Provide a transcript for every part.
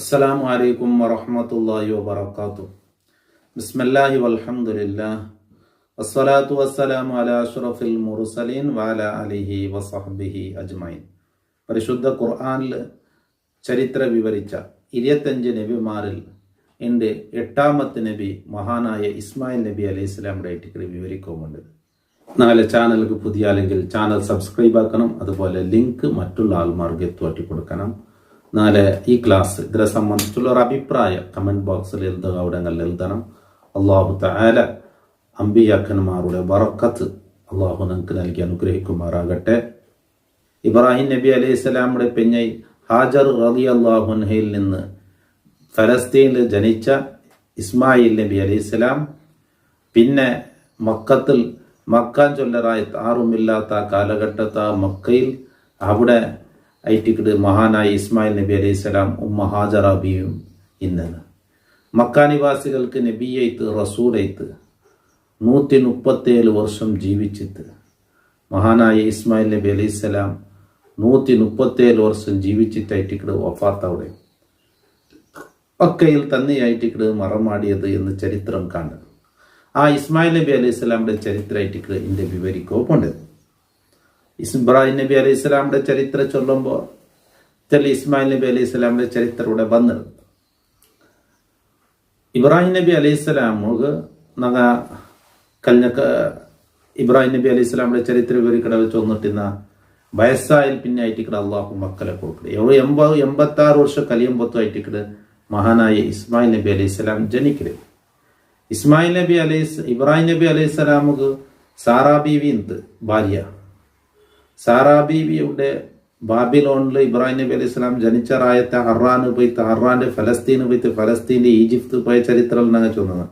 അസ്സലാമു അലൈക്കും വറഹ്മത്തുള്ളാഹി വബറകാതുഹു. ബിസ്മില്ലാഹി വൽഹംദുലില്ലാഹ് വസ്സലാത്തു വസ്സലാമു അലാ അഷ്റഫിൽ മുർസലീൻ വഅലാ ആലിഹി വസഹ്ബിഹി അജ്മഈൻ. പരിശുദ്ധ ഖുർആനിൽ ചരിത്ര വിവരിച്ച 25 നബിമാരിൽ എൻ്റെ 8ാമത്തെ നബി മഹാനായ ഇസ്മായിൽ നബി അലൈഹിസ്സലാമിന്റെ ആയിട്ട് വിവരിക്കുന്നുണ്ട്. നാളെ ചാനലിലേക്ക് പുതിയ അല്ലെങ്കിൽ ചാനൽ സബ്സ്ക്രൈബ് ആക്കണം. അതുപോലെ ലിങ്ക് മറ്റുള്ള ആൾമാർക്ക് എത്തുവാറ്റി കൊടുക്കണം. നാളെ ഈ ക്ലാസ് ഇതിനെ സംബന്ധിച്ചുള്ള ഒരു അഭിപ്രായം കമന്റ് ബോക്സിൽ എഴുതുക, അവിടങ്ങളിൽ എഴുതണം. അള്ളാഹു തആല അമ്പിയാക്കന്മാരുടെ ബറക്കത്ത് അള്ളാഹു നമുക്ക് നൽകി അനുഗ്രഹിക്കുമാറാകട്ടെ. ഇബ്രാഹിം നബി അലൈഹിസ്സലാമുടെ പെഞ്ഞൈ ഹാജർ റളിയല്ലാഹു അൻഹയിൽ നിന്ന് ഫലസ്തീനിൽ ജനിച്ച ഇസ്മായിൽ നബി അലൈഹിസ്സലാം പിന്നെ മക്കാൻ ചൊല്ലറായി ആറുമില്ലാത്ത കാലഘട്ടത്ത് മക്കയിൽ അവിടെ ഐറ്റിക്കിട് മഹാനായ ഇസ്മായിൽ നബി അലൈഹിസ്സലാം ഉമ്മ ഹാജറ ബിയും ഇന്നത് മക്കാനിവാസികൾക്ക് നബിയൈത്ത് റസൂലൈത്ത് 137 വർഷം ജീവിച്ചിട്ട് മഹാനായ ഇസ്മായിൽ നബി അലൈഹിസ്സലാം 137 വർഷം ജീവിച്ചിട്ടായിട്ടിക്കിട് വഫാത്തവിടെ മക്കയിൽ തന്നെയായിട്ടിക്കിട് മറമാടിയത് എന്ന് ചരിത്രം കണ്ട് ആ ഇസ്മായിൽ നബി അലൈഹിസ്സലാമിന്റെ ചരിത്രമായിട്ടിക്കിട് ഇതിന്റെ വിവരിക്കോണ്ടത്. ഇബ്രാഹിം നബി അലൈഹി സ്വലാമിന്റെ ചരിത്രം ചൊല്ലുമ്പോൾ ഇസ്മായിൽ നബി അലൈഹി സ്വലാമിന്റെ ചരിത്രം ഇവിടെ വന്നത്. ഇബ്രാഹിം നബി അലൈഹി സ്വലാമുക്ക് ഇബ്രാഹിം നബി അലൈഹി സ്വലാമിന്റെ ചരിത്രം വിവരിക്കട വെച്ച് വന്നിട്ടുന്ന വയസ്സായാൽ പിന്നെ ആയിട്ടിക്കട അള്ളാഹു മക്കളെ കൊടുക്കട്ടെ. 86 വർഷം കഴിയുമ്പോഴത്തും ആയിട്ടിക്കട് മഹാനായ ഇസ്മായിൽ നബി അലൈഹി സ്വലാം ജനിക്കരുത്. ഇബ്രാഹിം നബി അലൈഹി സ്വലാമുക്ക് സാറാ ബീവി ഭാര്യ. സാറാ ബീവിയുടെ ബാബിലോണിൽ ഇബ്രാഹിം നബി അലൈഹി സ്വലാം ജനിച്ച റായത്തെ ഹറാന് പോയിട്ട് ഹറാന്റെ ഫലസ്തീന് പോയിട്ട് ഫലസ്തീന്റെ ഈജിപ്ത് പോയ ചരിത്രം ഞങ്ങൾ ചൊന്നത്.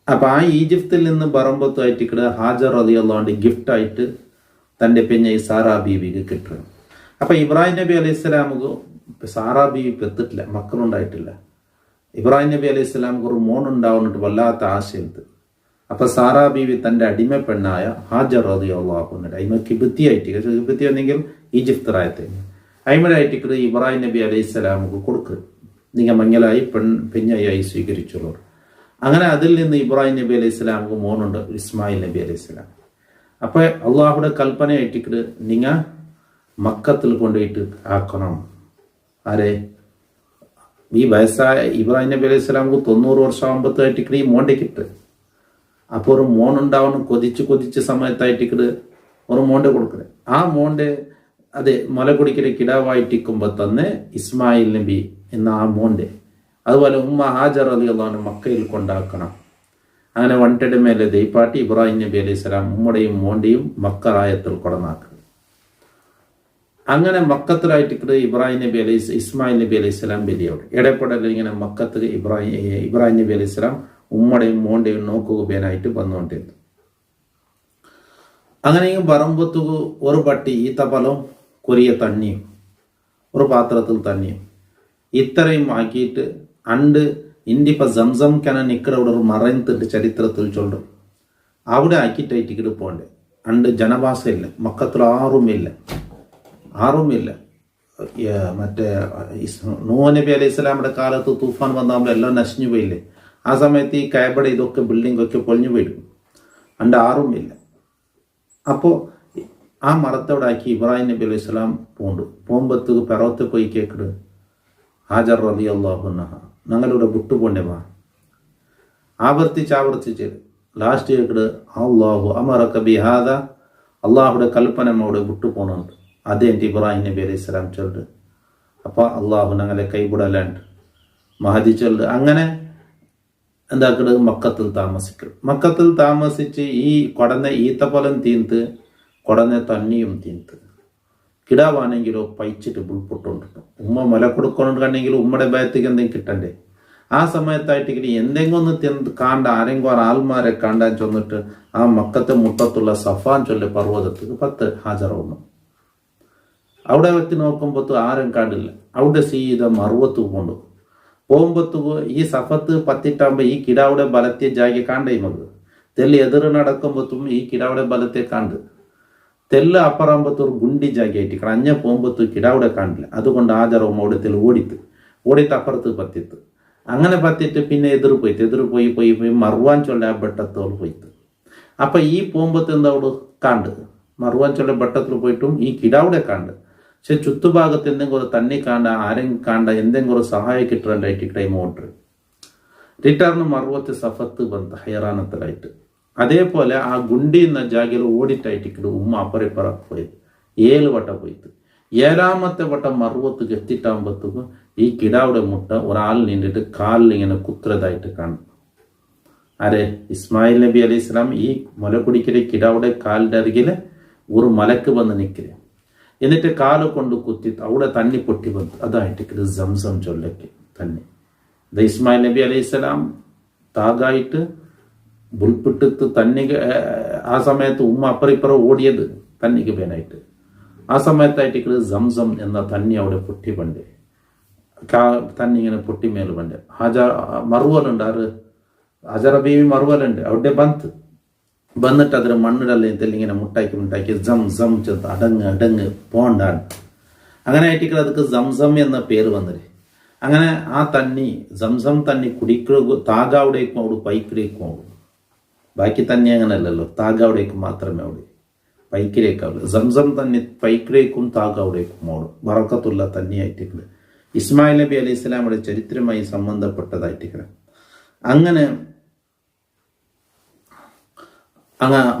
അപ്പൊ ആ ഈജിപ്തിൽ നിന്ന് ബറമ്പത്തുമായിട്ട് ഹാജർ റളിയല്ലാഹു ഗിഫ്റ്റ് ആയിട്ട് തന്റെ പെഞ്ഞ ഈ സാറാ ബീവിക്ക് കിട്ടുക. അപ്പൊ ഇബ്രാഹിം നബി അലൈഹി സ്വലാമുക്ക് സാറാ ബീവി പെത്തിട്ടില്ല, മക്കളുണ്ടായിട്ടില്ല. ഇബ്രാഹിം നബി അലൈഹി സ്വലാമുക്ക് ഒരു മോനുണ്ടാവുന്നിട്ട് വല്ലാത്ത ആശയത്ത്. അപ്പൊ സാറാ ബീവി തന്റെ അടിമ പെണ്ണായ ഹാജർ റളിയല്ലാഹു അൻഹയുടെ അടിമ കിബിത്തി എന്നെങ്കിൽ ഈജിപ്ത് റായത്തെ അയിമരായിട്ട് ഇബ്രാഹിം നബി അലൈഹി സ്വലാമുക്ക് കൊടുക്കുക. നിങ്ങൾ മങ്ങലായി പെഞ്ഞയായി സ്വീകരിച്ചുള്ളൂ. അങ്ങനെ അതിൽ നിന്ന് ഇബ്രാഹിം നബി അലൈഹി സ്വലാമുക്ക് മോനുണ്ട് ഇസ്മായിൽ നബി അലൈഹി സ്വലാം. അപ്പൊ അള്ളാഹുടെ കൽപ്പനയായിട്ടിട്ട് നിങ്ങ മക്കത്തിൽ കൊണ്ടുപോയിട്ട് ആക്കണം. ആരെ ഈ വയസ്സായ ഇബ്രാഹിം നബി അലൈഹി സ്വലാമുക്ക് 90 വർഷം ആകുമ്പോഴത്തേക്ക് ഈ മോണ്ടെ കിട്ടുക. അപ്പോൾ ഒരു മോനുണ്ടാവണം കൊതിച്ച് സമയത്തായിട്ടിക്കട് ഒരു മോണ്ടെ കൊടുക്കണേ. ആ മോണ്ടെ അതെ മല കുടിക്കൽ കിടാവായിട്ടിക്കുമ്പോ തന്നെ ഇസ്മായിൽ നബി എന്ന ആ മോണ്ടെ അതുപോലെ ഉമ്മ ഹാജർ റളിയല്ലാഹു അൻഹ മക്കയിൽ കൊണ്ടാക്കണം. അങ്ങനെ വണ്ടയുടെ മേലെ ദൈപ്പാട്ടി ഇബ്രാഹിം നബി അലൈഹി സ്വലാം ഉമ്മയുടെയും മോന്റെയും മക്കറായത്തിൽ കൊടനാക്കുക. അങ്ങനെ മക്കത്തിലായിട്ടിക്കട് ഇസ്മായിൽ നബി അലൈഹി സ്വലാം വലിയവിടെ ഇടപെടൽ ഇങ്ങനെ മക്കത്തിൽ ഇബ്രാഹിം നബി അലൈഹി സ്വലാം ഉമ്മയുടെയും മോന്റെയും നോക്കുകയായിട്ട് വന്നുകൊണ്ടിരുന്നു. അങ്ങനെയും പറമ്പത്തുക്ക് ഒരു പട്ടി ഈത്തപ്പലവും കൊറിയ തണ്ണിയും ഒരു പാത്രത്തിൽ തണ്ണിയും ഇത്രയും ആക്കിയിട്ട് ഇന്ത്യപ്പ സംസം കന നിക്കട അവിടെ ഒരു മറന്നിട്ട് ചരിത്രത്തിൽ ചൊല്ലും. അവിടെ ആക്കിയിട്ടായിട്ട് പോണ്ടേ. ജനവാസം ഇല്ല, മക്കത്തിൽ ആറുമില്ല. മറ്റേ നൂഹ് നബി അലൈഹി സ്വലാമിന്റെ കാലത്ത് തൂഫാൻ വന്നാകുമ്പോൾ എല്ലാം നശിഞ്ഞു പോയില്ലേ. ആ സമയത്ത് ഈ കഅബയുടെ ഇതൊക്കെ ബിൽഡിംഗ് ഒക്കെ പൊളിഞ്ഞു പോയിടും. ആറുമില്ല. അപ്പോൾ ആ മരത്തോടെ ആക്കി ഇബ്രാഹിം നബി അലൈഹി സ്വലാം പോകുമ്പോഴത്തേക്ക് പെറവത്ത് പോയി കേക്കിട് ഹാജർ റളിയല്ലാഹു അൻഹ ഞങ്ങളുടെ വിട്ടുപോണ്ടേമാ ആവർത്തിച്ച് ലാസ്റ്റ് കേക്കിട് അല്ലാഹു അമറക ബിഹാദ അള്ളാഹുടെ കൽപ്പനമോട് വിട്ടുപോണുണ്ട്. അതേ എൻ്റെ ഇബ്രാഹിം നബി അലൈഹി സ്വലാം ചൊല്ല്. അപ്പൊ അള്ളാഹു ഞങ്ങളെ കൈവിടലാണ്ട് മഹദി ചൊല്ല്. അങ്ങനെ എന്താക്കട് മക്കത്തിൽ താമസിച്ച് ഈ കൊടന്ന ഈത്തപ്പലം തീന്ത് കൊടന്ന തണ്ണിയും തീന്ത് കിടാവാണെങ്കിലോ പൈച്ചിട്ട് പുൾപൊട്ടുകൊണ്ടിട്ടു. ഉമ്മ മല കൊടുക്കൊണ്ടിട്ടുണ്ടെങ്കിലും ഉമ്മയുടെ ഭയത്തേക്ക് എന്തെങ്കിലും കിട്ടണ്ടേ. ആ സമയത്തായിട്ട് എന്തെങ്കിലും ഒന്ന് ആരെങ്കിലും ആൾമാരെ കാണ്ടാൻ ചൊന്നിട്ട് ആ മക്കത്തെ മുട്ടത്തുള്ള സഫാൻ ചൊല്ലെ പർവ്വതത്തിൽ 10 ഹാജർ വന്നു. അവിടെ വെച്ച് നോക്കുമ്പോൾ ആരും കാണ്ടില്ല. അവിടെ സീത മറുവത്ത് കൊണ്ടു പോകുമ്പോഴത്തേക്ക് ഈ സഫത്ത് പത്തിട്ടാകുമ്പോ ഈ കിടാവിടെ ബലത്തെ ജാഗ കാണ്ടേ മകൾ തെല്ല് എതിര് നടക്കുമ്പോഴത്തും ഈ കിടാവിടെ ബലത്തെ കാണ്ട് തെല്ല് അപ്പറാകുമ്പോഴത്തെ ഒരു ഗുണ്ടി ജാഗ ആയിട്ട് അഞ്ഞ പോകുമ്പോഴത്തേക്ക് കിടാവിടെ കാണില്ല. അതുകൊണ്ട് ആചാരവും അവിടത്തിൽ ഓടിത്ത് ഓടിയിട്ട് അപ്പുറത്ത് പത്തിത്ത്. അങ്ങനെ പത്തിട്ട് പിന്നെ എതിർ പോയി മറുവാൻ ചൊല്ല ബെട്ടത്തോട് പോയിട്ട്. അപ്പം ഈ പോകുമ്പോഴത്തെ എന്താ അവിടെ കാണ്ട് മറുവാൻ ചൊല്ല ബെട്ടത്തിൽ പോയിട്ടും ഈ കിടാവിടെ കാണ്ട്. പക്ഷെ ചുറ്റുഭാഗത്ത് എന്തെങ്കിലും ഒരു തന്നി കാണ്ട ആരെങ്കിലും കാണ്ട എന്തെങ്കിലും ഒരു സഹായം കിട്ടാണ്ടായിട്ട് ടൈം ഓട്ടർ റിട്ടേൺ മറുപത്തി സഫത്ത് ബന്ധ ഹൈറാനത്തിലായിട്ട്. അതേപോലെ ആ ഗുണ്ടി എന്ന ജാഗയിൽ ഓടിട്ടായിട്ട് ഉമ്മ അപ്പറിപ്പറ പോയത് 7 വട്ടം പോയിട്ട് 7ാമത്തെ വട്ടം മറുപത്ത് എത്തിട്ടാകുമ്പോഴത്തേക്കും ഈ കിടാവിടെ മുട്ട ഒരാൾ നിന്നിട്ട് കാലിൽ ഇങ്ങനെ കുത്രതായിട്ട് കാണും. ആരെ? ഇസ്മായിൽ നബി അലൈഹി സ്വലാം ഈ മുല കുടിക്കലെ കിടാവിടെ കാലിൻ്റെ അരികിൽ ഒരു മലക്ക് വന്ന് നിൽക്കുക. എന്നിട്ട് കാല് കൊണ്ട് കുത്തി അവിടെ തന്നി പൊട്ടി വന്നു. അതായിട്ട് സംസം ചൊല്ലക്ക് തന്നെ. ഇത് ഇസ്മായിൽ നബി അലൈഹി സ്വലാം താകായിട്ട് ബുൾപ്പിട്ടത്ത് തന്നിക്ക് ആ സമയത്ത് ഉമ്മ അപ്പറിപ്പുറം ഓടിയത് തന്നിക്ക് പേനായിട്ട്. ആ സമയത്തായിട്ട് സംസം എന്ന തന്നി അവിടെ പൊട്ടി പണ്ട് തന്നി ഇങ്ങനെ പൊട്ടി മേൽ പണ്ട് മറുവലുണ്ട്. ആറ് ഹജറ ബീവി മറുവലുണ്ട്. അവിടെ വന്നിട്ട് അതിന് മണ്ണിടല്ലേ എന്തെല്ലാം ഇങ്ങനെ മുട്ടാക്കി സം ചെന്ന് അടങ്ങ് പോണ്ടാണ്. അങ്ങനെ ആയിട്ട് അതൊക്കെ സംസം എന്ന പേര് വന്നത്. അങ്ങനെ ആ തന്നി സംസം തന്നി താകാവിടേക്കും അവിടെ പൈക്കിലേക്കും അവിടെ. ബാക്കി തന്നി അങ്ങനെയല്ലല്ലോ, താകാവിടേക്കും മാത്രമേ അവിടെ പൈക്കിലേക്കാവുള്ളൂ. സംസം തന്നി പൈക്കിലേക്കും താകാവിടേക്കും ഓടും. വറക്കത്തുള്ള തന്നിയായിട്ട് ഇസ്മായിൽ നബി അലൈഹി സ്വലാമിയുടെ ചരിത്രമായി സംബന്ധപ്പെട്ടതായിട്ട് അങ്ങനെ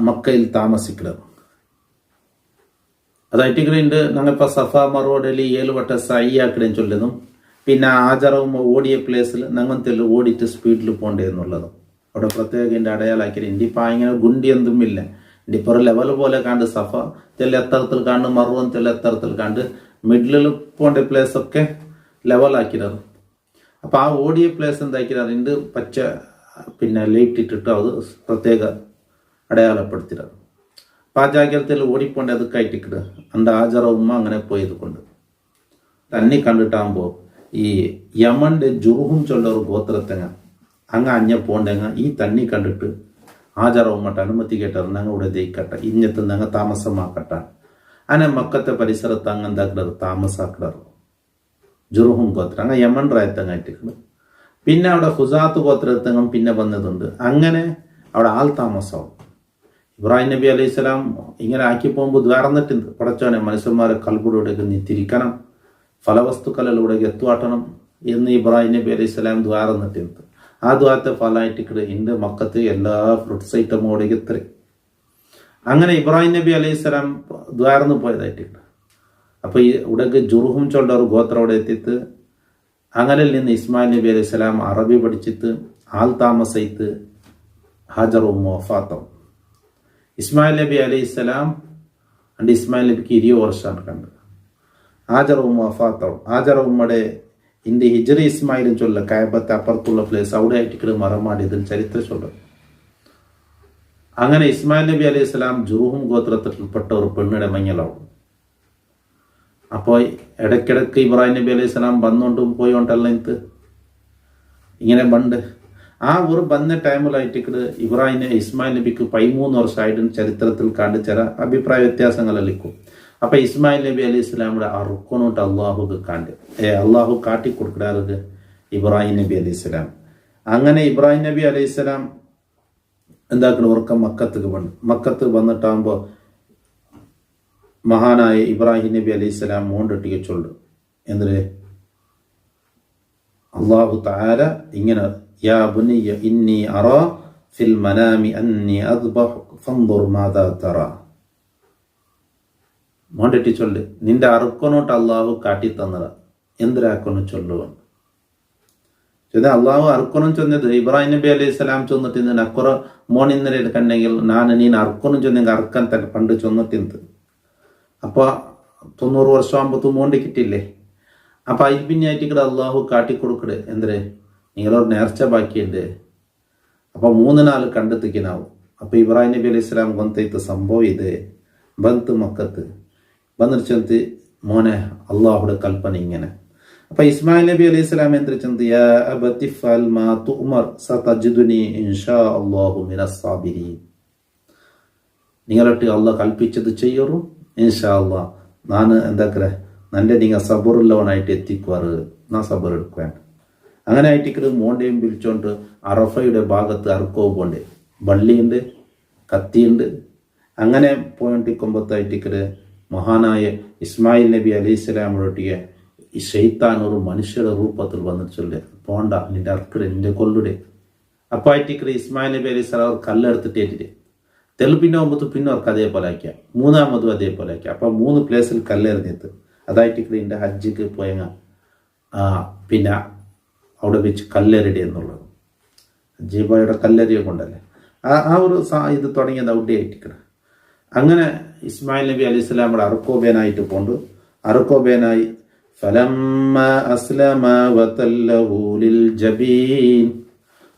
മക്കയിൽ താമസിക്കുന്നത്. അതായിട്ട് ഞങ്ങളിപ്പോൾ സഫ മറുപടിയിൽ 7 വട്ടം സയ്യാക്കിടയും ചൊല്ലുന്നതും പിന്നെ ആചാരവും ഓടിയ പ്ലേസിൽ ഞങ്ങൾക്കെല്ലാം ഓടിയിട്ട് സ്പീഡിൽ പോകണ്ടേ എന്നുള്ളതും അവിടെ പ്രത്യേകം എൻ്റെ അടയാളാക്കിയിട്ട് എൻ്റെ ഇപ്പം ഇങ്ങനെ ഗുണ്ടി എന്തുമില്ല. എൻ്റെ ഇപ്പോൾ ഒരു ലെവൽ പോലെ കണ്ട് സഫ തെല്ല എത്തരത്തിൽ കണ്ട് മറുവും തെല്ല എത്തരത്തിൽ കണ്ട് മിഡിലിൽ പോകേണ്ട പ്ലേസൊക്കെ ലെവലാക്കിയിടാറ്. അപ്പോൾ ആ ഓടിയ പ്ലേസ് എന്താക്കിയിടാറ് ഉണ്ട് പച്ച പിന്നെ ലൈറ്റ് ഇട്ടിട്ട് അത് പ്രത്യേക അടയാളപ്പെടുത്തിയിടാറ്. അപ്പം ആ ജാഗ്രതയിൽ ഓടിപ്പോണ്ടേ അതൊക്കെ ആയിട്ടിക്കിടുക. എൻ്റെ ആചാര ഉമ്മ അങ്ങനെ പോയത് കൊണ്ട് തന്നെ കണ്ടിട്ടാകുമ്പോൾ ഈ യമന്റെ ജുർഹും ചൊല്ല ഒരു ഗോത്രത്തെങ്ങ അഞ്ഞ പോണ്ടെങ്ങ ഈ തന്നി കണ്ടിട്ട് ആചാര ഉമ്മട്ട് അനുമതി കേട്ടാറ് ഞങ്ങൾ ഇവിടെ ദയിക്കട്ടെ ഇഞ്ഞത്ത് ഞങ്ങൾ താമസമാക്കട്ടെ. അങ്ങനെ മക്കത്തെ പരിസരത്ത് അങ്ങ് എന്താക്കിടാറ് താമസാക്കിടാറ് ജുർഹും ഗോത്രം അങ്ങ് യമൻ റായത്തങ്ങായിട്ടിക്കണ്. പിന്നെ അവിടെ ഹുസാത്ത് ഗോത്രത്തെങ്ങും പിന്നെ വന്നതുണ്ട്. അങ്ങനെ അവിടെ ആൾ താമസമാവും. ഇബ്രാഹിം നബി അലൈഹി സ്വലാം ഇങ്ങനെ ആക്കി പോകുമ്പോൾ ദ്വാരന്നിട്ടുണ്ട്. പടച്ചോനെ മനുഷ്യന്മാരെ കൽബിലൂടെയൊക്കെ നീ തിരിക്കണം, ഫലവസ്തുക്കളിലൂടെ എത്തുവാട്ടണം എന്ന് ഇബ്രാഹിം നബി അലൈഹി സ്വലാം ദ്വാരന്നിട്ടുണ്ട്. ആ ദ്വാരത്തെ ഫലമായിട്ട് എൻ്റെ മക്കത്ത് എല്ലാ ഫ്രൂട്ട്സ് ഐറ്റമോടേക്ക് എത്ര. അങ്ങനെ ഇബ്രാഹിം നബി അലൈഹി സ്വലാം ദ്വാരന്ന് പോയതായിട്ടുണ്ട്. അപ്പോൾ ഈ ഇവിടേക്ക് ജുർഹും ചൊല്ല ഒരു ഗോത്രം അവിടെ എത്തിയിട്ട് അങ്ങനിൽ നിന്ന് ഇസ്മായിൽ നബി അലൈഹി സ്വലാം അറബി പഠിച്ചിട്ട് ആൾ താമസയിത്ത് ഹാജറും വഫാത്തും. ഇസ്മായിൽ നബി അലൈഹി സ്വലാം അണ്ട് ഇസ്മായിൽ നബിക്ക് 20 വർഷമാണ് കണ്ടത്. ഹാജർ ഉമ്മ വഫാത്താവും. ഹാജർ ഉമ്മയുടെ ഇന്ത്യ ഹിജ്റി ഇസ്മായിലും ചൊല്ല കഅബത്തെ അപ്പുറത്തുള്ള പ്ലേസ് അവിടെ ആയിട്ട് മറമാടിയതിൽ ചരിത്ര ചൊല്ലും. അങ്ങനെ ഇസ്മായിൽ നബി അലൈഹി സ്വലാം ജുർഹും ഗോത്രത്തിൽപ്പെട്ട ഒരു പെണ്ണിടെ മഞ്ഞളാവും. അപ്പോൾ ഇടയ്ക്കിടയ്ക്ക് ഇബ്രാഹിം നബി അലൈഹി സ്വലാം വന്നുകൊണ്ടും പോയോണ്ടല്ല ഇത് ഇങ്ങനെ ബണ്ട്. ആ ഒരു വന്ന ടൈമിലായിട്ട് ഇസ്മായിൽ നബിക്ക് 13 വർഷമായിട്ട് ചരിത്രത്തിൽ കണ്ട് ചില അഭിപ്രായ വ്യത്യാസങ്ങളല്ലിക്കും. അപ്പൊ ഇസ്മായിൽ നബി അലൈഹി സ്വലാമിയുടെ അറുക്കണോട്ട് അള്ളാഹു കാട്ടിക്കൊടുക്കാറ് ഇബ്രാഹിം നബി അലൈഹി സ്വലാം. അങ്ങനെ ഇബ്രാഹിം നബി അലൈഹി സ്വലാം എന്താക്കണം ഉറക്കം മക്കത്ത് വന്നിട്ടാകുമ്പോൾ മഹാനായ ഇബ്രാഹിം നബി അലൈഹി സ്വലാം മോണ്ടിട്ടിക്ക് ചൊല്ലു എന്തിന് അള്ളാഹു തആല ഇങ്ങനെ യാ ബുനിയ ഇന്നി അറാ ഫിൽ മനാമി അന്നി അദ്ബഹുക ഫൻദുർ മാദാ തറാ. മോണ്ടിട്ടി ചൊല്ല് നിന്റെ അറുക്കനോട്ട് അള്ളാഹു കാട്ടി തന്നറ എന്തിനാക്കൊന്ന് ചൊല്ലുവാൻ. അള്ളാഹു അറുക്കനും ചൊന്നത് ഇബ്രാഹിം നബി അലൈഹി സ്വലാം ചൊന്നിട്ട് നക്കുറ മോണിന്നലെ കണ്ടെങ്കിൽ നീൻ അറുക്കനും ചൊന്നെങ്കിൽ അറുക്കാൻ തന്നെ പണ്ട് ചൊന്നിട്ടിന്ത്. അപ്പോൾ 90 വർഷമാകുമ്പോൾ മോണ്ടി കിട്ടില്ലേ. അപ്പൊ അതിൽ പിന്നെ ആയിട്ട് അള്ളാഹു കാട്ടിക്കൊടുക്കട് എന്തിന് നിങ്ങളോട് നേർച്ച ബാക്കിയുണ്ട്. അപ്പൊ 3 നാൾ കണ്ടെത്തിക്കാനാവും. അപ്പൊ ഇബ്രാഹിം നബി അലൈഹി സ്വലാം കൊന്തത്ത് സംഭവം ഇത് ബന്ത് മക്കത്ത് വന്നിട്ട് ചെന്ന് മോനെ അള്ളാഹുടെ കൽപ്പന ഇങ്ങനെ. അപ്പൊ ഇസ്മായിൽ നബി അലൈഹി സ്വലാം എന്തിട്ട് ചെന്ന് യാ അബതി ഫഅൽ മാ തുഅ്മർ സതജിദുനി ഇൻഷാ അല്ലാഹു മിനസ് സാബിരീൻ. നിങ്ങളൊട്ട് അള്ളാഹ് കൽപ്പിച്ചത് ചെയ്യറും ഇൻഷാ അല്ലാഹ് ഞാൻ എന്താക്കറ നല്ല നിങ്ങൾ സബറുള്ളവനായിട്ട് എത്തിക്കുവാറ് എന്നാ സബർ എടുക്കാൻ. അങ്ങനെ ആയിട്ടിക്കത് മോണ്ടയും പിടിച്ചോണ്ട് അറഫയുടെ ഭാഗത്ത് അറുക്കോ പോണ്ടേ, വള്ളിയുണ്ട്, കത്തിയുണ്ട്. അങ്ങനെ പോയിട്ടിക്കുമ്പോഴത്തായിട്ടിക്കത് മഹാനായ ഇസ്മായിൽ നബി അലൈഹി സ്വലാമൊട്ടിയെ ഈ ഷെയ്ത്താൻ ഒരു മനുഷ്യരുടെ രൂപത്തിൽ വന്നിട്ട് ചൊല്ലേ, പോണ്ട നിന്റെ അർക്കിടെ നിന്റെ കൊല്ലുടെ. അപ്പോൾ ആയിട്ടിക്കത് ഇസ്മായിൽ നബി അലൈഹി സ്വലാം അവർ കല്ലെടുത്തിട്ടേറ്റിട്ട് തെളിപ്പിൻ്റെ മുമ്പത്ത് പിന്നെ അവർക്ക് അതേപോലെ ആക്കിയ, മൂന്നാമതും അതേപോലെ ആക്കിയ. അപ്പം 3 പ്ലേസിൽ കല്ലെറിഞ്ഞിട്ട് അതായിട്ടിക്കത് എൻ്റെ ഹജ്ജിക്ക് പോയങ്ങ പിന്നെ അവിടെ വെച്ച് കല്ലെറിടി എന്നുള്ളത് ഹജ്ജിബയുടെ കല്ലെറിയെ കൊണ്ടല്ലേ ആ ഒരു ഇത് തുടങ്ങിയത് അവിടെ ആയിട്ടിക്കട. അങ്ങനെ ഇസ്മായിൽ നബി അലൈഹി സ്വലാം അറുക്കോബേനായിട്ട് പോണ്ട്. അറുക്കോബേനായി ഫലമ്മ അസ്ലമ വതല്ലഹു ലിൽ ജബീൻ,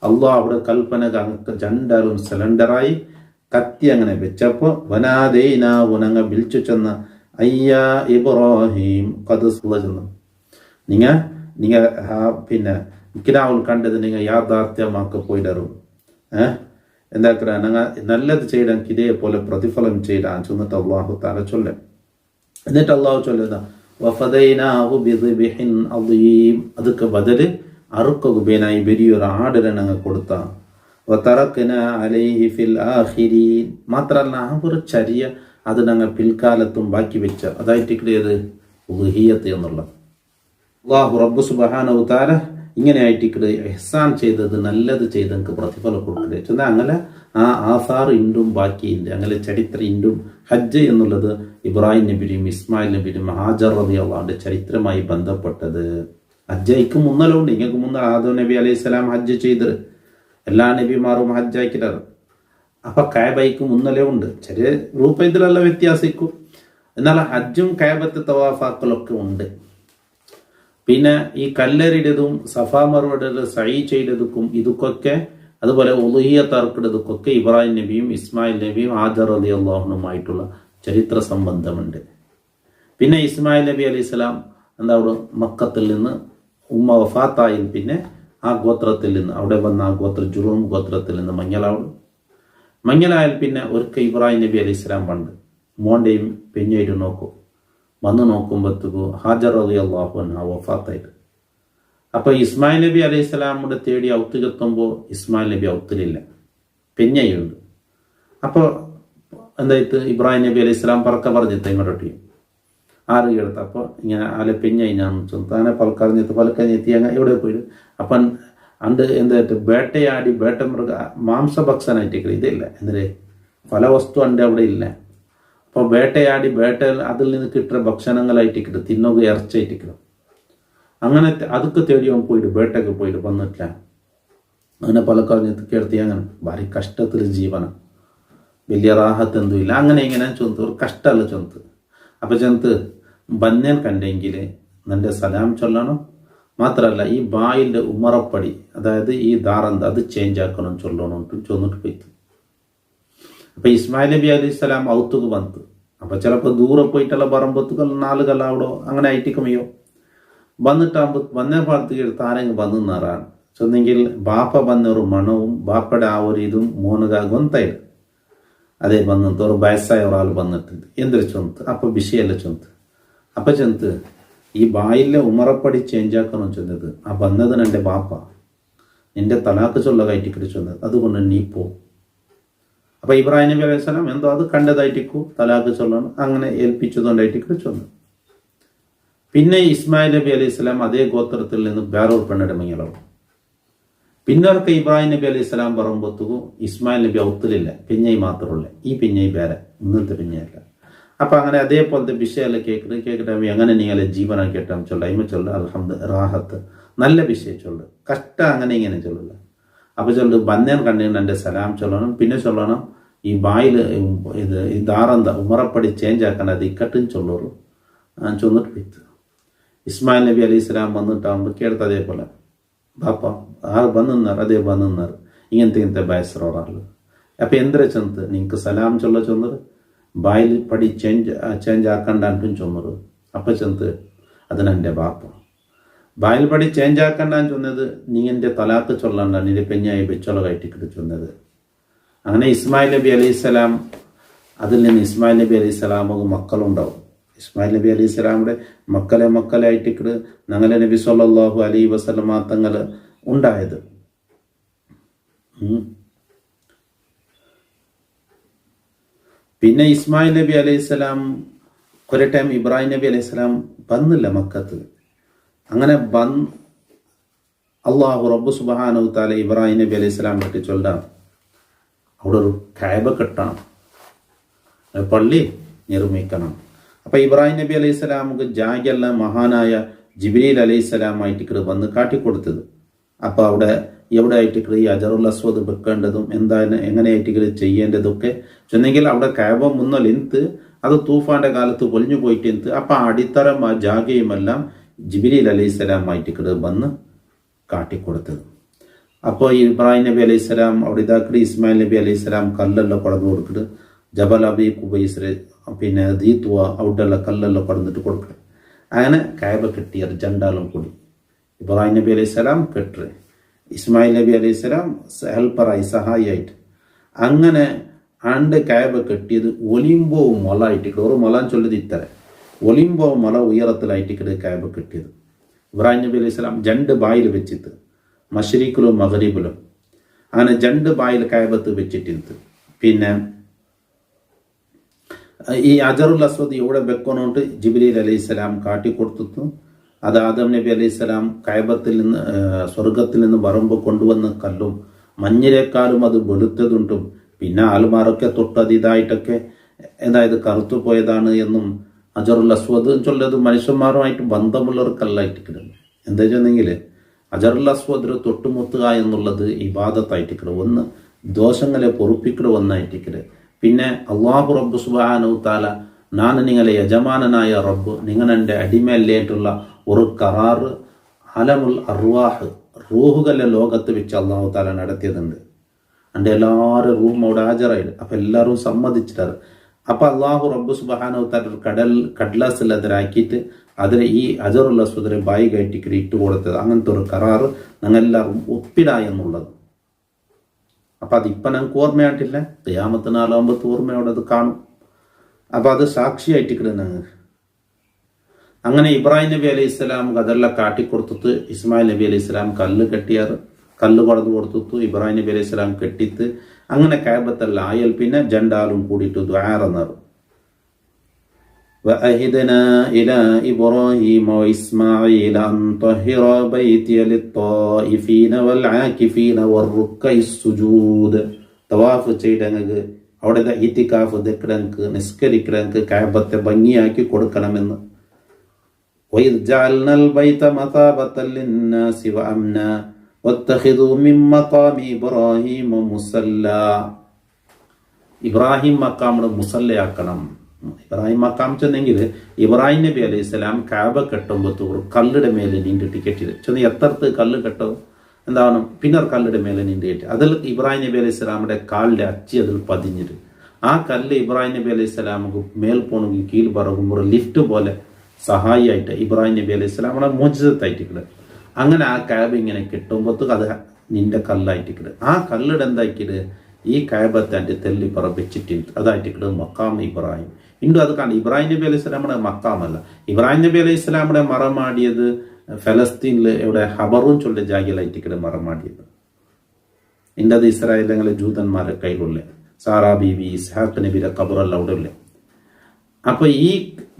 അല്ലാഹു അവിടെ കൽപ്പന രണ്ടാലും സിലിണ്ടറായി കത്തി അങ്ങനെ വെച്ചപ്പോ വനാദൈനാഹു ഞങ്ങൾ വിളിച്ചു ചെന്ന അയ്യാ ഇബ്രാഹിം ഖദ് ചെന്നു, നിങ്ങൾ പിന്നെ കിനാവുൽ കണ്ടത് നിങ്ങൾ യാഥാർത്ഥ്യമാക്കി പോയിടറും. എന്താക്കുക ഞങ്ങൾ നല്ലത് ചെയ്താൽ ഇതേപോലെ പ്രതിഫലം ചെയ്താൻ ചെന്നിട്ട് അള്ളാഹു താല ചൊല്ല. എന്നിട്ട് അള്ളാഹു ചൊല്ലുന്ന അതൊക്കെ ബദല് അറുക്കുബേനായി വലിയൊരു ആടിനെ ഞങ്ങൾ കൊടുത്ത. മാത്രല്ല ആ ഒരു ചര്യ അത് ഞങ്ങൾ പിൽക്കാലത്തും ബാക്കി വെച്ച അതായിട്ടിക്കത് ഉൽഹിയ്യത്ത് എന്നുള്ള. അല്ലാഹു റബ്ബ് സുബ്ഹാനഹു തആല ഇങ്ങനെ ആയിട്ടിക്കത് ഇഹ്സാൻ ചെയ്തത് നല്ലത് ചെയ്ത് എനിക്ക് പ്രതിഫലം കൊടുക്കട്ടെ ചെന്നാൽ അങ്ങനെ ആ ആസാർ ഇണ്ടും ബാക്കിയുണ്ട്. അങ്ങനെ ചരിത്രം ഇണ്ടും ഹജ്ജ് എന്നുള്ളത് ഇബ്രാഹിം നബിയും ഇസ്മായിൽ നബിയും ഹാജർ റളിയല്ലാഹുവിന്റെ ചരിത്രമായി ബന്ധപ്പെട്ടത്. ഹജ്ജയ്ക്ക് മുന്നലുണ്ട്. ഇങ്ങൾക്ക് മുന്നൽ ആദം നബി അലൈഹി സ്വലാം ഹജ്ജ് ചെയ്ത് എല്ലാ നബിമാരും ഹജ്ജാക്കിടാറ്. അപ്പൊ കഅബയ്ക്ക് മുന്നലേ ഉണ്ട്. ചെറിയ രൂപത്തിലുള്ള വ്യത്യാസിക്കും, എന്നാൽ ഹജ്ജും കഅബത്ത് തവാഫാക്കലൊക്കെ ഉണ്ട്. പിന്നെ ഈ കല്ലെറിയതും സഫാ മർവയുടെ സഈ ചെയ്തതുക്കും ഇതൊക്കെ അതുപോലെ ഉളുഹിയ്യത്ത് അറുക്കിടതുക്കൊക്കെ ഇബ്രാഹിം നബിയും ഇസ്മായിൽ നബിയും ഹാജർ റളിയല്ലാഹുവുമായിട്ടുള്ള ചരിത്ര സംബന്ധമുണ്ട്. പിന്നെ ഇസ്മായിൽ നബി അലൈഹി സ്വലാം മക്കത്തിൽ നിന്ന് ഉമ്മ വഫാത്തായി പിന്നെ ആ ഗോത്രത്തിൽ നിന്ന് അവിടെ വന്ന ആ ജുറൂം ഗോത്രത്തിൽ നിന്ന് മഞ്ഞളായാൽ പിന്നെ ഒരിക്കൽ ഇബ്രാഹിം നബി അലൈഹി സ്വലാം പണ്ട് മോണ്ടയും പെഞ്ഞായിട്ട് നോക്കും. വന്ന് നോക്കുമ്പോഴത്തേക്ക് ഹാജർ റളിയല്ലാഹു അൻഹ വഫാത്തായിട്ട്. അപ്പൊ ഇസ്മായിൽ നബി അലൈഹി സ്വലാമിന്റെ തേടി ഔത്തുകെത്തുമ്പോൾ ഇസ്മായിൽ നബി ഔത്തിലില്ല, പെഞ്ഞയുണ്ട്. അപ്പോൾ എന്തായിട്ട് ഇബ്രാഹിം നബി അലൈഹി സ്വലാം പറക്ക പറഞ്ഞിട്ട് ഇങ്ങോട്ടൊട്ടി ആറ് കേൾത്ത. അപ്പോൾ ഇങ്ങനെ ആലെ പെഞ്ഞ ഞാൻ താനെ പലക്കറിഞ്ഞിട്ട് പലക്കഞ്ഞെത്തി അങ്ങ് എവിടെ പോയിട്ട് അപ്പം അണ്ട് എന്തായിട്ട് വേട്ടയാടി വേട്ടമൃഗ മാംസഭക്ഷണമായിട്ട് ഇതില്ല എന്തിരെ പല വസ്തു അണ്ട് അവിടെ ഇല്ല. അപ്പോൾ വേട്ടയാടി അതിൽ നിന്ന് കിട്ടുന്ന ഭക്ഷണങ്ങളായിട്ട് തിന്നുക ഇറച്ചായിട്ട് അങ്ങനെ അതൊക്കെ തേടി അവൻ പോയിട്ട് വേട്ടയ്ക്ക് പോയിട്ട് വന്നിട്ടില്ല. അങ്ങനെ പലക്കറിഞ്ഞിട്ട് കേർത്തി അങ്ങനെ ഭാരി കഷ്ടത്തിൽ ജീവനം, വലിയ റാഹത്ത് എന്തും ഇല്ല. അങ്ങനെ ഇങ്ങനെ ചൊന്ത് ഒരു കഷ്ടമല്ല ചൊന്ത്. അപ്പൊ ചെന്ത് ബന്യൻ കണ്ടെങ്കിൽ നിന്റെ സലാം ചൊല്ലണം. മാത്രമല്ല ഈ ബായിൻ്റെ ഉമറപ്പടി അതായത് ഈ ദാറന്ത് അത് ചേഞ്ച് ആക്കണം ചൊല്ലണം ചൊന്നിട്ട് പോയിട്ട്. അപ്പൊ ഇസ്മായിൽ നബി അലൈഹി സ്വലാം ഔത്തുക്ക് വന്ന് അപ്പൊ ചിലപ്പോൾ ദൂരെ പോയിട്ടുള്ള പറമ്പത്തുകൾ 4 കല്ലാവിടോ അങ്ങനെ ആയിട്ടിക്കുമയോ വന്നിട്ടാകുമ്പോൾ വന്നേ പാടത്തേക്ക് എടുത്ത് ആരെങ്കിലും വന്നു നിറാണ് ചൊന്നെങ്കിൽ ബാപ്പ വന്നൊരു മണവും ബാപ്പയുടെ ആ ഒരു ഇതും മോനുക ഗൊന്തായിരുന്നു. അതേ വന്നിട്ട് ഒരു വയസ്സായ ഒരാൾ വന്നിട്ടുണ്ട് എന്തൊരു ചൊന്ത്. അപ്പൊ വിഷയല്ല ചൊന്ത്. അപ്പൊ ചെന്ത് ഈ ബായിലെ ഉമറപ്പടി ചേഞ്ച് ആക്കണം ചൊന്നത് ആ വന്നതിന് എൻ്റെ ബാപ്പ നിന്റെ തലാക്ക് ചൊല്ല കയറ്റിക്കിട്ട് ചൊന്നത്, അതുകൊണ്ട് നീ പോ. അപ്പൊ ഇബ്രാഹിം നബി അലൈഹി സ്വലാം എന്തോ അത് കണ്ടതായിട്ടിക്കൂ തലാക്ക് ചൊല്ലണം അങ്ങനെ ഏൽപ്പിച്ചതുകൊണ്ടായിട്ടിക്കിട്ട് ചൊന്നത്. പിന്നെ ഇസ്മായിൽ നബി അലൈഹി സ്വലാം അതേ ഗോത്രത്തിൽ നിന്ന് വേറൊരു പെണ്ണിടെ മങ്ങിയളവും. പിന്നൊക്കെ ഇബ്രാഹിം നബി അലൈഹി സ്വലാം പറയുമ്പോഴത്തേക്കും ഇസ്മായിൽ നബി ഔത്തിലില്ല, പിഞ്ഞൈ മാത്രമല്ല. ഈ പിഞ്ഞൈ വേറെ ഇന്നത്തെ പിഞ്ഞയല്ല. അപ്പൊ അങ്ങനെ അതേപോലത്തെ വിഷയമെല്ലാം കേൾക്കട്ടെ എങ്ങനെ നീങ്ങളെ ജീവനം കേട്ടാൽ ചൊല്ല ഇമ ചൊല്ല അൽഹംദ് റാഹത്ത് നല്ല വിഷയം ചൊല്ല്, കഷ്ട അങ്ങനെ ഇങ്ങനെ ചൊല്ലില്ല. അപ്പൊ ചൊല്ല് ബന്നേൻ കണ്ടിട്ട് എൻ്റെ സലാം ചൊല്ലണം. പിന്നെ ചൊല്ലണം ഈ ബായിൽ ഇത് ഈ ദാറന്ത ഉമറപ്പടി ചേഞ്ച് ആക്കാൻ അത് ഇക്കട്ടും ചൊല്ലൂറും ചൊന്നിട്ട് വിത്ത്. ഇസ്മായിൽ നബി അലൈഹി സ്വലാം വന്നിട്ടാകുമ്പോൾ കേട്ടത് അതേപോലെ ബാപ്പ ആ വന്നിന്നാർ അതേ വന്നിന്നാർ ഇങ്ങനത്തെ ബയസറോറാറ്. അപ്പൊ എന്തിനാ ചെന്നത് നിങ്ങൾക്ക് സലാം ചൊല്ല ചൊന്നത് ബായിൽ പടി ചേഞ്ച് ആക്കണ്ടാണ്ടും ചൊന്നത്. അപ്പൊ ചെന്നത് അതിനെൻ്റെ ബാപ്പ ബായിൽ പടി ചേഞ്ച് ആക്കണ്ടാന്ന് ചൊന്നത് നീ എൻ്റെ തലാക്ക് ചൊല്ലണ്ട നിന്റെ പെഞ്ഞായി വെച്ചോള കയറ്റിക്കിട്ട് ചൊന്നത്. അങ്ങനെ ഇസ്മായിൽ നബി അലൈഹി സ്വലാം അതിൽ നിന്ന് ഇസ്മായിൽ നബി അലൈഹി സ്വലാമക്ക് മക്കളുണ്ടാവും. ഇസ്മായിൽ നബി അലൈഹി സ്വലാമിയുടെ മക്കളായിട്ടിക്കട് ഞങ്ങളെ നബി സല്ലല്ലാഹു അലൈഹി വസല്ലമ തങ്ങൾ ഉണ്ടായത്. പിന്നെ ഇസ്മായിൽ നബി അലൈഹി സ്വലാം കുറെ ടൈം ഇബ്രാഹിം നബി അലൈഹി സ്വലാം വന്നില്ല മക്കത്ത്. അങ്ങനെ അള്ളാഹു റബ്ബ് സുബ്ഹാനഹു തആല ഇബ്രാഹിം നബി അലൈഹി സ്വലാം പറ്റി ചൊല്ലാം, അവിടെ ഒരു കഅബ കെട്ടണം, പള്ളി നിർമ്മിക്കണം. അപ്പൊ ഇബ്രാഹിം നബി അലൈഹി സ്വലാമുക്ക് ജാഗെല്ലാം മഹാനായ ജിബ്രീൽ അലൈഹി സ്വലാമായിട്ട് വന്ന് കാട്ടിക്കൊടുത്തത്. അപ്പൊ അവിടെ എവിടെ ആയിട്ട് ഈ അജറുൽ അസ്വദ് വെക്കേണ്ടതും എന്താണ് എങ്ങനെയായിട്ട് ചെയ്യേണ്ടതൊക്കെ ചെന്നെങ്കിൽ അവിടെ കഅബ മുന്നലിന്ത് അത് തൂഫാന്റെ കാലത്ത് പൊലിഞ്ഞു പോയിട്ട് അപ്പൊ അടിത്തറം ആ ജാഗയുമെല്ലാം ജിബ്രീൽ അലൈഹി സ്വലാമായിട്ട് വന്ന് കാട്ടിക്കൊടുത്തത്. അപ്പോൾ ഇബ്രാഹിം നബി അലൈഹി സ്വലാം അവിടെ ഇതാക്കിട്ട് ഇസ്മായിൽ നബി അലൈഹി സ്വലാം കല്ലെല്ലാം കൊടന്നു കൊടുത്തിട്ട് ജബൽ അബി കുബൈസ് പിന്നെ ദീത്വ അവിടെയുള്ള കല്ലെല്ലാം കൊടന്നിട്ട് കൊടുക്കണം. അങ്ങനെ കഅബ കെട്ടിയത് ജണ്ടാലും കൂടി ഇബ്രാഹിം നബി അലൈഹി സ്വലാം കെട്ട്, ഇസ്മായിൽ നബി അലൈഹി സ്വലാം ഹെൽപ്പറായി സഹായിയായിട്ട് അങ്ങനെ ആണ്ട് കഅബ കെട്ടിയത് ഒലിമ്പോ മല ആയിട്ടിട്ട് ഒരു മല ചൊല്ലത് ഇത്തര ഒലിമ്പോ മല ഉയരത്തിലായിട്ടിട്ട് കഅബ കെട്ടിയത്. ഇബ്രാഹിം നബി അലൈഹി സ്വലാം രണ്ട് ബായിൽ വെച്ചിട്ട് മശ്രീഖിലും മഗ്രിബിലും അങ്ങനെ രണ്ട് ബായിൽ കഅബത്ത് വെച്ചിട്ടിരുത്ത്. പിന്നെ ഈ അജറുൽ അസ്വദ് ഇവിടെ വെക്കണോണ്ട് ജിബ്രീൽ അലൈഹി സ്വലാം കാട്ടിക്കൊടുത്തു. അത് ആദം നബി അലൈഹി സ്വലാം കഅബത്തിൽ നിന്ന് സ്വർഗത്തിൽ നിന്ന് വരുമ്പോൾ കൊണ്ടുവന്ന കല്ലും മഞ്ഞിലേക്കാളും അത് വെളുത്തതുണ്ടും പിന്നെ ആൽമാറൊക്കെ തൊട്ടത് ഇതായിട്ടൊക്കെ അതായത് കറുത്തു പോയതാണ് എന്നും അജറുൽ അസ്വദ് ചൊല്ലത് മനുഷ്യന്മാരുമായിട്ട് ബന്ധമുള്ള ഒരു കല്ലായിട്ടിരിക്കുന്നു. എന്താ വെച്ചെന്നെങ്കിൽ അജറുൽ അസ്വദ് തൊട്ടുമുത്തുക എന്നുള്ളത് ഇബാദത്തായിട്ടിരിക്കണം, ഒന്ന് ദോഷങ്ങളെ പൊറുപ്പിക്കുക ഒന്നായിട്ടിരിക്കല്. പിന്നെ അള്ളാഹു റബ്ബ് സുബ്ഹാനഹു തആല ഞാൻ നിങ്ങളെ യജമാനനായ റബ്ബ് നിങ്ങളെൻ്റെ അടിമയല്ലേറ്റുള്ള ഒരു കറാറ് അലമുൽ അർവാഹ് റൂഹുകളുടെ ലോകത്ത് വെച്ച് അള്ളാഹു തആല നടത്തിയതുണ്ട്. എൻ്റെ എല്ലാവരും റൂം അവിടെ ഹാജരായിട്ട് അപ്പം എല്ലാവരും സമ്മതിച്ചിട്ടാറ്. അപ്പൊ അള്ളാഹു റബ്ബ് സുബ്ഹാനഹു തആല ഒരു കടലാസിൽ അതിലാക്കിയിട്ട് അതിന് ഈ അജറുൽ അസ്വദിനെ ബായി കയറ്റിക്ക് ഇട്ട് കൊടുത്തത്. അങ്ങനത്തെ ഒരു കരാറ് ഞങ്ങളെല്ലാവരും ഒപ്പിട എന്നുള്ളത്. അപ്പൊ അതിപ്പം ഞങ്ങൾക്ക് ഓർമ്മയായിട്ടില്ല, ഖിയാമത്തിനാലാകുമ്പോൾ ഓർമ്മയോടെ അത് കാണും. അപ്പൊ അത് സാക്ഷിയായിട്ടിക്കണ ഞങ്ങൾക്ക്. അങ്ങനെ ഇബ്രാഹിം നബി അലൈഹി സ്വലാം അതെല്ലാം കാട്ടിക്കൊടുത്തിട്ട് ഇസ്മായിൽ നബി അലൈഹി സ്വലാം കല്ല് കൊടന്നു കൊടുത്തു. ഇബ്രാഹിം നബി അലൈഹി സ്വലാം കെട്ടിത്ത് അങ്ങനെ കഅബത്തെല്ലാം ആയാൽ പിന്നെ ജണ്ടാലും കൂടിയിട്ട് ദ്വാറന്നർ. وأهدنا إلى إبراهيم وإسماعيل أن طهر بيتي للطائفين والعاكفين والركع السجود. തവാഫ് ചെയ്തങ്ങ് അവിടെ ഇത്തികാഫ് ദക്രങ്ക് നിസ്കരിക്കരങ്ക് കഅബത്തെ ഭംഗിയാക്കി കൊടുക്കണമെന്ന്. وإذ جعلنا البيت مثابة للناس وأمنا واتخذوا من مقام إبراهيم مصلى. ഇബ്രാഹിം മക്കാമിന് മുസല്ലയാക്കണം. ഇബ്രാഹിം മക്കാം ചെന്നെങ്കിൽ ഇബ്രാഹിം നബി അലൈഹി സ്വലാം കഅബ കെട്ടുമ്പോൾ കല്ലിടെ മേലെ നീണ്ടിട്ട് കെട്ടിയത് ചെന്ന് എത്രത്ത് കല്ല് കെട്ടോ എന്താണ് പിന്നെ കല്ലിടെ മേലെ നീണ്ടി കെട്ടി അതിൽ ഇബ്രാഹിം നബി അലൈഹി സ്വലാമിന്റെ കാലിന്റെ അച്ചി അതിൽ പതിഞ്ഞിട്ട് ആ കല്ല് ഇബ്രാഹിം നബി അലൈഹി സ്വലാമുക്ക് മേൽ പോണെങ്കിൽ കീഴ് പറകുമ്പോൾ ലിഫ്റ്റ് പോലെ സഹായിയായിട്ട് ഇബ്രാഹിം നബി അലൈഹി സ്വലാമിനെ മോചിതത്തായിട്ടിട്ട് അങ്ങനെ ആ കഅബ ഇങ്ങനെ കെട്ടുമ്പോൾ അത് നിന്റെ കല്ലായിട്ടിട്ട് ആ കല്ലിടെ എന്താക്കിയിട്ട് ഈ കഅബത്തെ തെല്ലി പറപ്പിച്ചിട്ടുണ്ട്. അതായിട്ടിട്ട് മക്കാം ഇബ്രാഹിം ഇണ്ടും അത് കാണും. ഇബ്രാഹിം നബി അലൈഹി സ്വലാമിന്റെ മക്കാമല്ല, ഇബ്രാഹിം നബി അലൈഹി സ്വലാമിന്റെ മറമാടിയത് ഫലസ്തീനിൽ ഇവിടെ ഹബറും ചൊല്ല ജാഗിലായിട്ടിട്ട് മറമാടിയത്. ഇന്നത് ഇസ്രായേലങ്ങളെ ജൂതന്മാരെ കയ്യിലുള്ള സാറാ ബീവി ഇസ്ഹാഖ് നബിയുടെ ഖബറെല്ലാം അവിടെ ഉള്ള. അപ്പൊ ഈ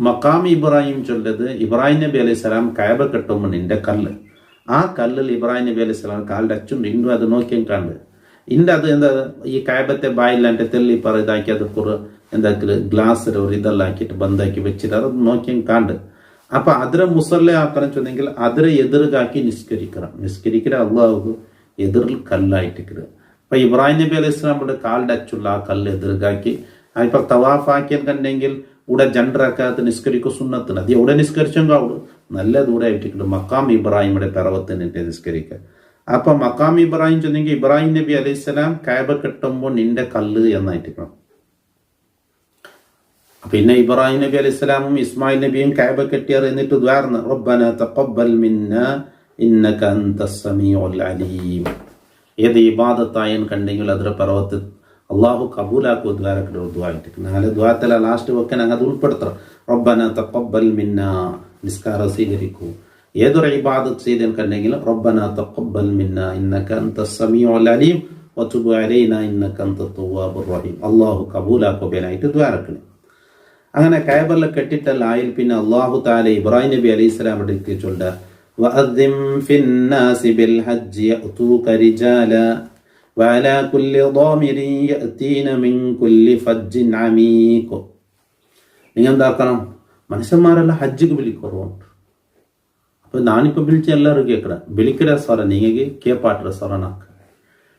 മക്കാം ഇബ്രാഹിം ചൊല്ലത് ഇബ്രാഹിം നബി അലൈഹി സ്വലാം കഅബ കെട്ടുമ്പോൾ നിന്റെ കല്ല് ആ കല്ലിൽ ഇബ്രാഹിം നബി അലൈഹി സ്വലാം കാലിന്റെ അച്ചുണ്ട്. ഇന്നും അത് നോക്കിയും കണ്ട് ഇന്റെ അത് എന്താ ഈ കഅബത്തെ ബായില്ലാണ്ട് തെല്ലി പറ ഇതാക്കി അത് കുറ എന്താക്കി ഗ്ലാസ് ഒരു ഇതെല്ലാം ആക്കിയിട്ട് ബന്ധാക്കി വെച്ചിട്ട് അത് നോക്കിയും കണ്ട്. അപ്പൊ അതിരെ മുസല്ല ആക്കണം ചെന്നെങ്കിൽ അതിരെ എതിർക്കാക്കി നിസ്കരിക്കണ അള്ളാഹു എതിറിൽ കല്ലായിട്ടിരിക്കുക. അപ്പൊ ഇബ്രാഹിം നബി അലൈഹി സ്വലാമിന്റെ കാലിന്റെ അച്ചുള്ള ആ കല്ല് എതിർക്കാക്കി ഇപ്പൊ തവാഫാക്കിയാൽ കണ്ടെങ്കിൽ ഇവിടെ ജണ്ടറാക്കാത്ത നിസ്കരിക്കും സുന്നത്തിന് അത് എവിടെ നിസ്കരിച്ചെങ്കിൽ അവിടെ നല്ല ദൂരമായിട്ടിരിക്കുന്നു. മക്കാം ഇബ്രാഹിമിയുടെ പിറവത്തിന് നിസ്കരിക്കുക. അപ്പൊ മക്കാം ഇബ്രാഹിം ചെന്നെങ്കിൽ ഇബ്രാഹിം നബി അലൈഹി സ്വലാം കഅബ കെട്ടുമ്പോൾ നിന്റെ കല്ല് എന്നായിട്ടിരിക്കണം. പിന്നെ ഇബ്രാഹിം നബി അലൈഹി സ്വലാമും ഇസ്മായിൽ നബിയും കഅബ കെട്ടിയാർ എന്നിട്ട് ദ്വാർന്ന് റബ്ബന തഖബ്ബൽ മിന്നാ ഇന്നക അൻതസ് സമീഉൽ അലീം. ഏത് ഇബാദത്തായൻ കണ്ടെങ്കിൽ അതിന്റെ പിറവത്ത് അള്ളാഹു കബൂലാക്കും ദ്വാരക്കിട്ട് ദ്വായിട്ടിരിക്കും. ഞങ്ങളെ ദ്വാരത്തിലെ ലാസ്റ്റ് ഒക്കെ ഞങ്ങൾ അത് ഉൾപ്പെടുത്തണം. റബ്ബന തഖബ്ബൽ മിന്നാ, നിസ്കാരം സ്വീകരിക്കൂ. ഏതൊരു ഇബാദത്ത് ചെയ്തിട്ടുണ്ടെങ്കിലും റബ്ബന തഖബ്ബൽ മിന്നാ ഇന്നക അൻതസ് സമീഉൽ അലീം വതുബ് അലൈനാ ഇന്നക അൻതത് തവ്വാബുർ റഹീം. അല്ലാഹു കബൂലാക്കുബേനായിട്ട് ദ്വാരക്കണം. അങ്ങനെ കഅബയിൽ കെട്ടിട്ടല്ല ആയിൽ പിന്നെ അല്ലാഹു തആല ഇബ്രാഹിം നബി അലൈഹിസ്സലാം അടുത്ത് ചൊല്ല വഅദ്ദിം ഫിന്നാസി ബിൽ ഹജ്ജി യഅതൂക റിജാല വഅലാ കുല്ലി ളാമിരിൻ യഅതീന മിൻ കുല്ലി ഫജ്ജിൻ അമീഖ്. നിങ്ങൾ എന്താക്കണം, മനുഷ്യന്മാരെല്ലാം ഹജ്ജിക്ക് വിളിക്കുറവുണ്ട്. അപ്പൊ ഞാനിപ്പോ വിളിച്ച എല്ലാവരും കേൾക്കണം, വിളിക്കട സ്വറ നീങ്ങി കേപ്പാട്ടുற സ്വറനാക്ക.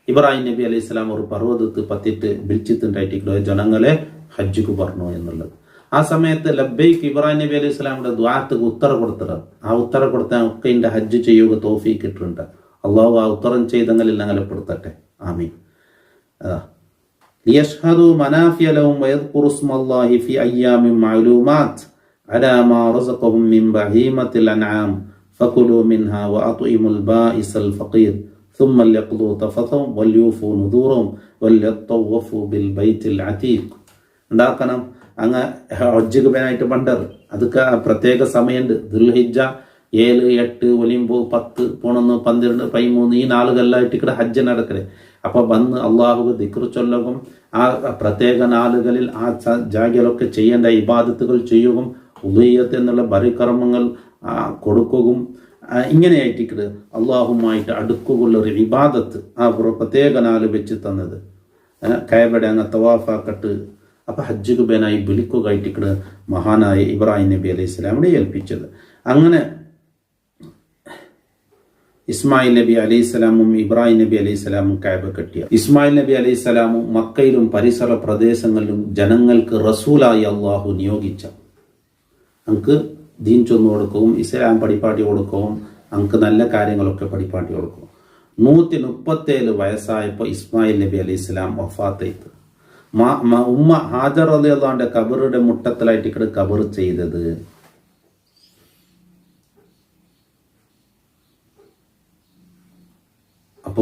ഇബ്രാഹിം നബി അലൈഹി സ്വലാം ഒരു പർവ്വതത്ത് പത്തിട്ട് വിളിച്ചിട്ടുണ്ടായിട്ട് ജനങ്ങളെ ഹജ്ജിക്ക് പറഞ്ഞു എന്നുള്ളത്. ആ സമയത്ത് ലബ്ബൈക്ക് ഇബ്രാഹിം നബി അലൈഹി സ്വലാമിന്റെ ദ്വാരക്ക് ഉത്തര കൊടുത്തത്. ആ ഉത്തര കൊടുത്താൽ ഒക്കെ എന്റെ ഹജ്ജ് ചെയ്യുക തൗഫീഖ് ഇട്ടിട്ടുണ്ട്. അള്ളാഹു ആ ഉത്തരം ചെയ്തെങ്കിൽ ഞങ്ങളെ പെടുത്തട്ടെ. ആമീൻ. ليشهدوا منافع لهم ويذكروا اسم الله في أيام معلومات على ما رزقهم من بهيمة الأنعام فكلوا منها وأطعموا البائس الفقير ثم ليقضوا تفثهم وليوفوا نذورهم وليطوفوا بالبيت العتيق. എന്താക്കണം, അങ്ങ് ഹജ്ജിക്ക് പോകാനായിട്ട് പണ്ടത് അതൊക്കെ പ്രത്യേക സമയമുണ്ട്. ദുൽഹിജ്ജ 7, 8, 9, 10, 11, 12, 13 ഈ നാളുകളിലായിട്ട് ഇവിടെ ഹജ്ജ് നടക്കല്. അപ്പൊ വന്ന് അള്ളാഹു ദിക്ർ ചൊല്ലകും. ആ പ്രത്യേക നാളുകളിൽ ആ ജാഗയിലൊക്കെ ചെയ്യേണ്ട ഇബാദത്തുകൾ ചെയ്യുകയും ഉദയ്യത്ത് എന്നുള്ള ബലികർമ്മങ്ങൾ കൊടുക്കുകയും ഇങ്ങനെയായിട്ട് അള്ളാഹുമായിട്ട് അടുക്കുള്ള ഒരു ഇബാദത്ത് ആ പ്രത്യേക നാല് വെച്ച് തന്നത്. കഅബയുടെ അങ്ങ് തവാഫാക്കട്ട് അപ്പൊ ഹജ്ജിക്ക് ബേനായി വിളിക്കുകയായിട്ട് മഹാനായ ഇബ്രാഹിം നബി അലൈഹി സ്വലാമിനെ ഏൽപ്പിച്ചത്. അങ്ങനെ ഇസ്മായിൽ നബി അലൈഹി സ്വലാമും ഇബ്രാഹിം നബി അലൈഹി സ്വലാമും കഅബ കെട്ടിയ. ഇസ്മായിൽ നബി അലൈഹി സ്വലാമും മക്കയിലും പരിസര പ്രദേശങ്ങളിലും ജനങ്ങൾക്ക് റസൂലായി അള്ളാഹു നിയോഗിച്ച നമുക്ക് ദീൻ ചൊന്നു കൊടുക്കവും ഇസ്ലാം പഠിപ്പാട്ടി കൊടുക്കവും നമുക്ക് നല്ല കാര്യങ്ങളൊക്കെ പഠിപ്പാട്ടി കൊടുക്കും. 137 വയസ്സായപ്പോൾ ഇസ്മായിൽ നബി അലൈഹി സ്വലാം വഫാത്തായിട്ട് ഉമ്മ ഹാജർ റളിയല്ലാഹുവിന്റെ ഖബറുടെ മുട്ടത്തിലായിട്ട് ഇവിടെ ഖബർ ചെയ്തത്. അപ്പൊ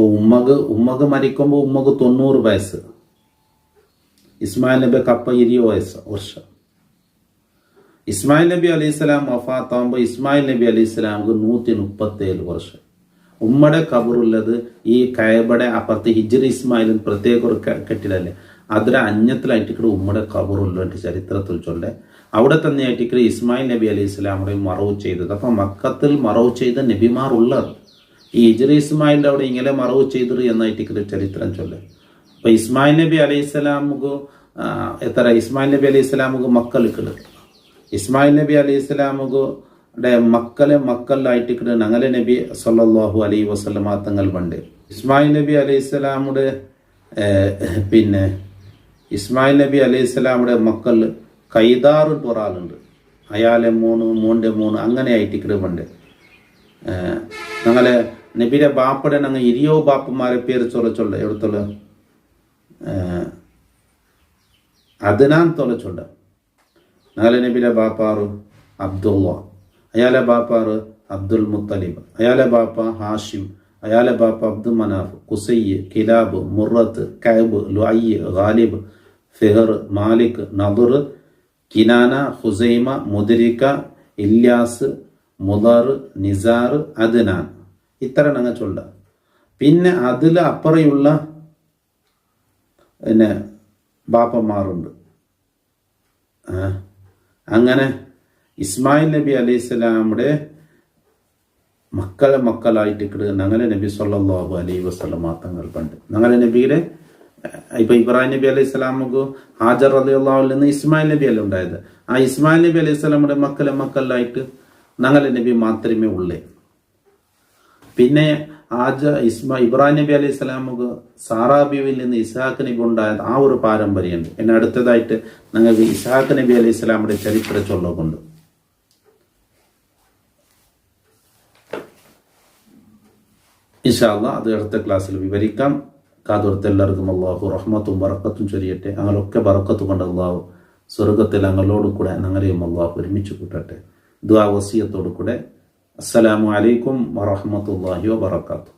ഉമ്മക്ക് മരിക്കുമ്പോൾ ഉമ്മക്ക് 90 വയസ്സ്, ഇസ്മായിൽ നബിക്ക് അപ്പ 20 വർഷം. ഇസ്മായിൽ നബി അലൈഹി സ്വലാം വഫാത്താകുമ്പോൾ ഇസ്മായിൽ നബി അലൈഹി സ്വലാമുക്ക് 137 വർഷം. ഉമ്മയുടെ ഖബറുള്ളത് ഈ കഅബയുടെ അപ്പുറത്ത് ഹിജ്ർ ഇസ്മായിലും പ്രത്യേക ഒരു കെട്ടിടല്ലേ, അതിലെ അന്യത്തിലായിട്ട് ഉമ്മയുടെ ഖബറുള്ളതായിട്ട് ചരിത്രത്തിൽ ചൊല്ലേ. അവിടെ തന്നെയായിട്ട് ഇസ്മായിൽ നബി അലൈഹി സ്വലാമുടെ മറവ് ചെയ്തത്. അപ്പൊ മക്കത്തിൽ മറവ് ചെയ്ത നബിമാർ ഉള്ളത് ഈ ഹിജ്ർ ഇസ്മായിലിന്റെ അവിടെ ഇങ്ങനെ മറവ് ചെയ്തത് എന്നായിട്ട് ചരിത്രം ചൊല്ലേ. അപ്പൊ ഇസ്മായിൽ നബി അലൈഹി സ്വലാമുക്ക് ഇസ്മായിൽ നബി അലൈഹി സ്വലാമുക്ക് മക്കളുള്ളത്. ഇസ്മായിൽ നബി അലൈഹി സ്വലാമുടെ മക്കളിലായിട്ട് ഞങ്ങളെ നബി സല്ലല്ലാഹു അലൈഹി വസല്ലമ തങ്ങൾ പണ്ട് ഇസ്മായിൽ നബി അലൈഹി സ്വലാമുടെ പിന്നെ ഇസ്മായിൽ നബി അലൈഹി സ്വലാമുടെ മക്കൾ കൈദാറിട്ട് ഒരാളുണ്ട്. അയാളെ 3, 3 അങ്ങനെ ആയിട്ട് പണ്ട് ഞങ്ങളെ നബിയുടെ ബാപ്പയുടെ ഞങ്ങൾ 20 ബാപ്പന്മാരെ പേര് ചൊല്ലച്ചൊല്ല എവിടത്തുള്ള അദ്നാൻ തൊലച്ചൊല്ല. ഞങ്ങളെ നബിയുടെ ബാപ്പാറ് അബ്ദുള്ള, അയാളെ ബാപ്പാറ് അബ്ദുൽ മുത്തലിബ്, അയാളെ ബാപ്പ ഹാഷിം, അയാളെ ബാപ്പ അബ്ദുൽ മനാഫ്, കുസയ്യ്, കിലാബ്, മുറത്ത്, കഅബ്, ലുഅയ്യ്, ഗാലിബ്, ഫിഹർ, മാലിക്, നദർ, കിനാന, ഹുസൈമ, മുദ്രിക, ഇല്യാസ്, മുദർ, നിസാർ, അദ്നാൻ. ഇത്ര ഞങ്ങൾ ചൊല്ല. പിന്നെ അതിൽ അപ്പുറയുള്ള പിന്നെ ബാപ്പന്മാരുണ്ട്. അങ്ങനെ ഇസ്മായിൽ നബി അലൈഹി സ്വലാമുടെ മക്കളായിട്ട് ഞങ്ങളെ നബി സല്ലല്ലാഹു അലൈഹി വസല്ലമ തങ്ങൾ പണ്ട് ഞങ്ങളെ നബിയുടെ ഇപ്പൊ ഇബ്രാഹിം നബി അലൈഹി സ്വലാമുക്ക് ഹാജർ റളിയല്ലാഹു അൻഹു നിന്ന് ഇസ്മായിൽ നബി അല്ല ഉണ്ടായത്. ആ ഇസ്മായിൽ നബി അലൈഹി സ്വലാമുടെ മക്കളിലായിട്ട് ഞങ്ങളെ നബി മാത്രമേ ഉള്ളേ. പിന്നെ ഇബ്രാഹിം നബി അലൈഹി സ്വലാമുക്ക് സാറാ ബീവിയിൽ നിന്ന് ഇസ്ഹാഖ് നബി ഉണ്ടായത് ആ ഒരു പാരമ്പര്യമുണ്ട്. പിന്നെ അടുത്തതായിട്ട് ഞങ്ങൾക്ക് ഇസ്ഹാഖ് നബി അലൈഹി സ്വലാമുടെ ചരിത്ര ചൊല്ലുകൊണ്ട് ഇൻഷാ അല്ലാഹ് അത് അടുത്ത ക്ലാസ്സിൽ വിവരിക്കാം. കാതോർത്ത് എല്ലാവർക്കും അള്ളാഹു റഹ്മത്തും ബറക്കത്തും ചൊരിയട്ടെ. ഞങ്ങളൊക്കെ ബറക്കത്ത് കൊണ്ട് അള്ളാഹു സ്വർഗത്തിൽ ഞങ്ങളോട് കൂടെ ഞങ്ങളെയും അള്ളാഹു ഒരുമിച്ച് കൂട്ടട്ടെ. ദുആ വസിയത്തോടു കൂടെ അസ്സലാമു അലൈക്കും വറഹ്മത്തുള്ളാഹി വബറകാതുഹു.